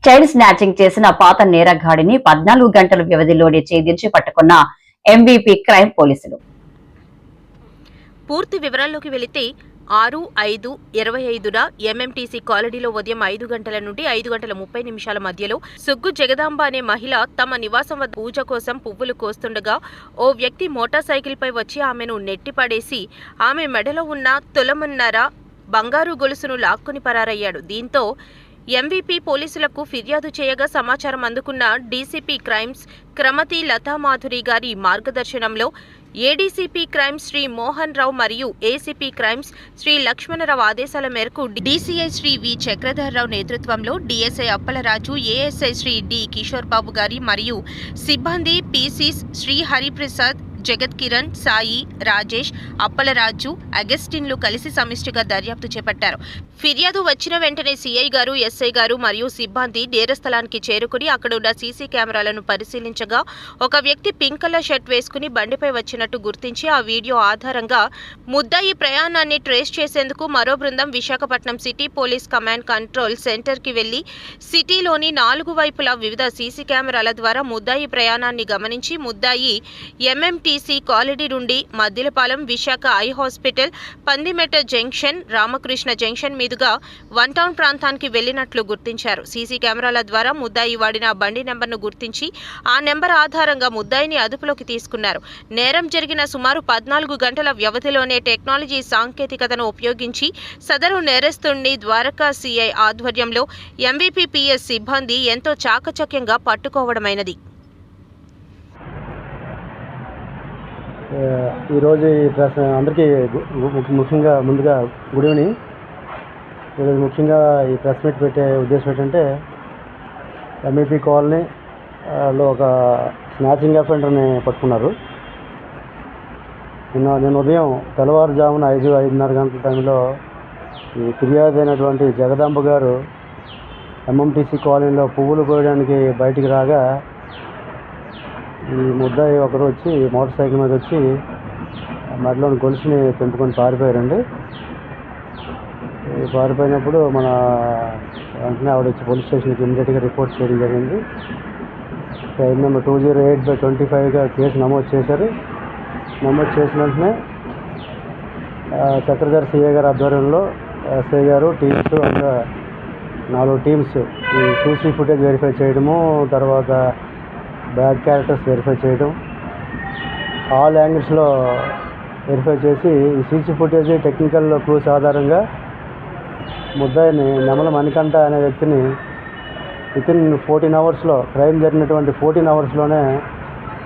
Child snatching చేసిన పాత నేరగాడిని 14 గంటల వ్యవధిలోనే ఛేదించి పట్టుకున్న ఎంవీపీ క్రైమ్ పోలీసులు. పూర్తి వివరాల్లోకి వెళితే 6/5/25న ఎంఎంటీసీ కాలనీలో ఉదయం 5 గంటల నుండి 5 గంటల 30 నిమిషాల మధ్యలో సుగ్గు జగదాంబ అనే మహిళ తమ నివాసం వద్ద పూజ కోసం పువ్వులు కోస్తుండగా ఓ వ్యక్తి మోటార్ సైకిల్పై వచ్చి ఆమెను నెట్టిపడేసి ఆమె మెడలో ఉన్న తులమున్నర బంగారు గొలుసును లాక్కుని పరారయ్యాడు. దీంతో ఎంవీపీ పోలీసులకు ఫిర్యాదు చేయగా సమాచారం అందుకున్న డీసీపీ క్రైమ్స్ క్రమతి లతామాధురి గారి మార్గదర్శనంలో ఏడీసీపీ క్రైమ్స్ శ్రీ మోహన్ రావు మరియు ఏసీపీ క్రైమ్స్ శ్రీ లక్ష్మణరావు ఆదేశాల మేరకు డీసీఐ శ్రీ వి చక్రధర్రావు నేతృత్వంలో డీఎస్ఐ అప్పలరాజు, ఏఎస్ఐ శ్రీ డి కిషోర్ బాబు గారి మరియు సిబ్బంది పీసీస్ శ్రీ హరిప్రసాద్, జగత్ కిరణ్, సాయి, రాజేష్, అప్పలరాజు, అగస్టిన్లు కలిసి సమిష్టిగా దర్యాప్తు చేపట్టారు. ఫిర్యాదు వచ్చిన వెంటనే సీఐ గారు, ఎస్ఐ గారు మరియు సిబ్బంది నేరస్థలానికి చేరుకుని అక్కడున్న సీసీ కెమెరాలను పరిశీలించగా ఒక వ్యక్తి పింక్ కలర్ షర్ట్ వేసుకుని బండిపై వచ్చినట్టు గుర్తించి ఆ వీడియో ఆధారంగా ముద్దాయి ప్రయాణాన్ని ట్రేస్ చేసేందుకు మరో బృందం Visakhapatnam city police command control సెంటర్కి వెళ్లి సిటీలోని 4 వైపులా వివిధ సీసీ కెమెరాల ద్వారా ముద్దాయి ప్రయాణాన్ని గమనించి ముద్దాయి ఎంఎంటీసీ కాలనీ నుండి Maddilapalem, Visakha eye hospital, Pandimetta junction, Ramakrishna junction మీదుగా వన్ టౌన్ ప్రాంతానికి వెళ్లినట్లు గుర్తించారు. సీసీ కెమెరాల ద్వారా ముద్దాయి వాడిన బండి నెంబర్ను గుర్తించి ఆ నెంబర్ ఆధారంగా ముద్దాయిని అదుపులోకి తీసుకున్నారు. నేరం జరిగిన సుమారు 14 గంటల వ్యవధిలోనే టెక్నాలజీ సాంకేతికతను ఉపయోగించి సదరు నేరస్తుడిని ద్వారకా సీఐ ఆధ్వర్యంలో ఎంవీపీపీఎస్ సిబ్బంది ఎంతో చాకచక్యంగా పట్టుకోవడమైనది. ఈరోజు ఈ ప్రెస్ అందరికీ ముఖ్యంగా ముందుగా గుడ్ ఈవినింగ్. ఈరోజు ముఖ్యంగా ఈ ప్రెస్ మీట్ పెట్టే ఉద్దేశం ఏంటంటే ఎంఈపీ కాలనీలో ఒక స్నాచింగ్ అఫెండర్ని పట్టుకున్నారు. నేను ఉదయం తెల్లవారుజామున 5-5:30 గంటల టైంలో ఈ ఫిర్యాదు అయినటువంటి జగదాంబ గారు ఎంఎంటీసీ కాలనీలో పువ్వులు కోయడానికి బయటికి రాగా ఈ ముద్దాయి ఒకరు వచ్చి మోటార్ సైకిల్ మీద వచ్చి మెడలోని గొలుసుని తెంపుకొని పారిపోయారండి. పారిపోయినప్పుడు మన వెంటనే ఆవిడ వచ్చి పోలీస్ స్టేషన్కి ఇమీడియట్గా రిపోర్ట్ చేయడం జరిగింది. క్రైమ్ నెంబర్ 208/25గా కేసు నమోదు చేశారు. నమోదు చేసిన వెంటనే చక్రధర్ సిఐ గారి ఆధ్వర్యంలో ఎస్ఐ గారు టీమ్స్ అంతా 4 టీమ్స్ ఈ సీసీ ఫుటేజ్ వెరిఫై చేయడము, తర్వాత బ్యాడ్ క్యారెక్టర్స్ వెరిఫై చేయడం, ఆల్ యాంగిల్స్లో వెరిఫై చేసి ఈ సీసీ ఫుటేజ్ టెక్నికల్ క్లూస్ ఆధారంగా ముద్దాయిని నెమల మణికంఠ అనే వ్యక్తిని వితిన్ 14 అవర్స్లో క్రైమ్ జరిగినటువంటి 14 అవర్స్లోనే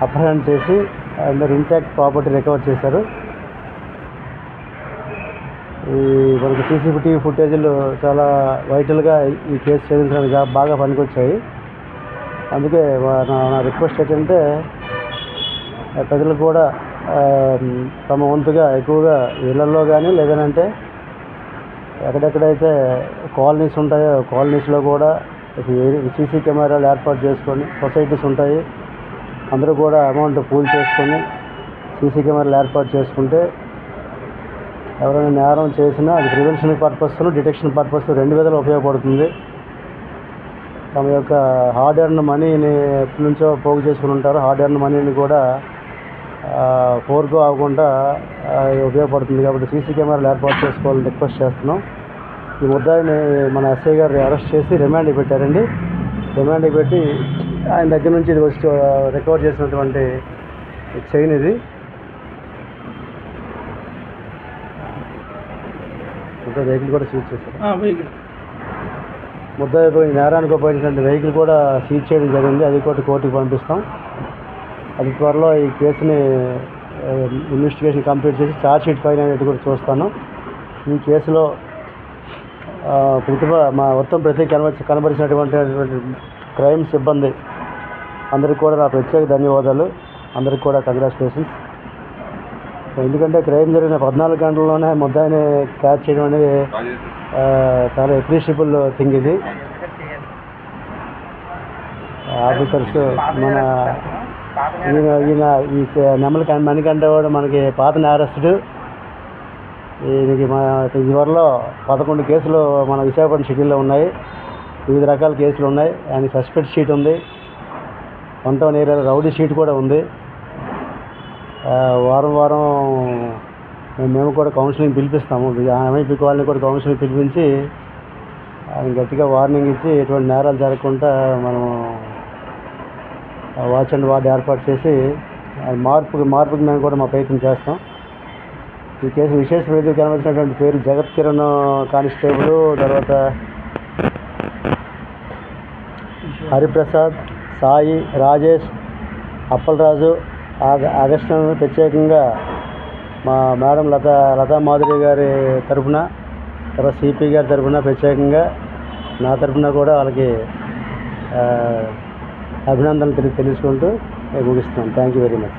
అప్రహెండ్ చేసి అందరు ఇంటాక్ట్ ప్రాపర్టీ రికవర్ చేశారు. ఈ మనకి సీసీటీవీ ఫుటేజీలు చాలా వైటల్గా ఈ కేసు ఛేదించడానికి బాగా పనికొచ్చాయి. అందుకే నా రిక్వెస్ట్ ఏంటంటే ప్రజలు కూడా తమ వంతుగా ఎక్కువగా ఇళ్లలో కానీ లేదనంటే ఎక్కడెక్కడైతే కాలనీస్ ఉంటాయో కాలనీస్లో కూడా సీసీ కెమెరాలు ఏర్పాటు చేసుకొని, సొసైటీస్ ఉంటాయి అందరూ కూడా అమౌంట్ పూల్ చేసుకొని సీసీ కెమెరాలు ఏర్పాటు చేసుకుంటే ఎవరైనా నేరం చేసినా అది ప్రివెన్షన్ పర్పస్, డిటెక్షన్ పర్పస్ 2 విధాలు ఉపయోగపడుతుంది. తమ యొక్క హార్డ్ ఎర్న్ మనీని ఎప్పటి నుంచో పోగు చేసుకుని ఉంటారు. హార్డ్ ఎర్న్ మనీని కూడా ఫోర్గో అవ్వకుండా ఉపయోగపడుతుంది. కాబట్టి సీసీ కెమెరాలు ఏర్పాటు చేసుకోవాలని రిక్వెస్ట్ చేస్తున్నాం. ఈ ముద్దాయిని మన ఎస్ఐ గారు అరెస్ట్ చేసి రిమాండ్కి పెట్టారండి. రిమాండ్కి పెట్టి ఆయన దగ్గర నుంచి ఇది వచ్చి రికవర్ చేసినటువంటి చైన్ ఇది. వెహికల్ కూడా సీజ్ చేశారు. ముద్దాయి నేరానికి ఉపయోగించినటువంటి వెహికల్ కూడా సీజ్ చేయడం జరిగింది. అది కూడా కోర్టుకు పంపిస్తాం. అది త్వరలో ఈ కేసుని ఇన్వెస్టిగేషన్ కంప్లీట్ చేసి ఛార్జ్ షీట్ ఫైల్ అనేది కూడా చూస్తాను. ఈ కేసులో ప్రతి కనబరిచినటువంటి క్రైమ్ సిబ్బంది అందరికీ కూడా నా ప్రత్యేక ధన్యవాదాలు. అందరికీ కూడా కంగ్రాచులేషన్స్. ఎందుకంటే క్రైమ్ జరిగిన 14 గంటల్లోనే ముద్దాయిని క్యాచ్ చేయడం అనేది చాలా అప్రిషియబుల్ థింగ్. ఇది ఆఫీసర్స్ మన ఈయన ఈ నెమలి మణికంఠ కూడా మనకి పాత నేరస్తుడు. ఈయనకి త్వరలో 11 కేసులు మన విశాఖపట్నం సిటీలో ఉన్నాయి. వివిధ రకాల కేసులు ఉన్నాయి. ఆయనకి సస్పెక్ట్ షీట్ ఉంది, 1 ఏరియాలో రౌడీ షీట్ కూడా ఉంది. వారం వారం మేము కూడా కౌన్సిలింగ్ పిలిపిస్తాము. ఎంఐపీ కాలనీ కూడా కౌన్సిలింగ్ పిలిపించి ఆయన గట్టిగా వార్నింగ్ ఇచ్చి ఎటువంటి నేరాలు జరగకుండా మనం వాచ్ అండ్ వార్డ్ ఏర్పాటు చేసి మార్పుకి మేము కూడా మా ప్రయత్నం చేస్తాం. ఈ కేసు విశేష వేదిక కనబడినటువంటి పేరు జగత్ కిరణ్ కానిస్టేబుల్, తర్వాత హరిప్రసాద్, సాయి, రాజేష్, అప్పలరాజు, అగస్త్యం ప్రత్యేకంగా మా మేడం లతా మాధురి గారి తరఫున, తర్వాత సిపి గారి తరఫున ప్రత్యేకంగా నా తరఫున కూడా వాళ్ళకి అభినందనలు తెలుసుకుంటూ ముగిస్తున్నాను. Thank you very much.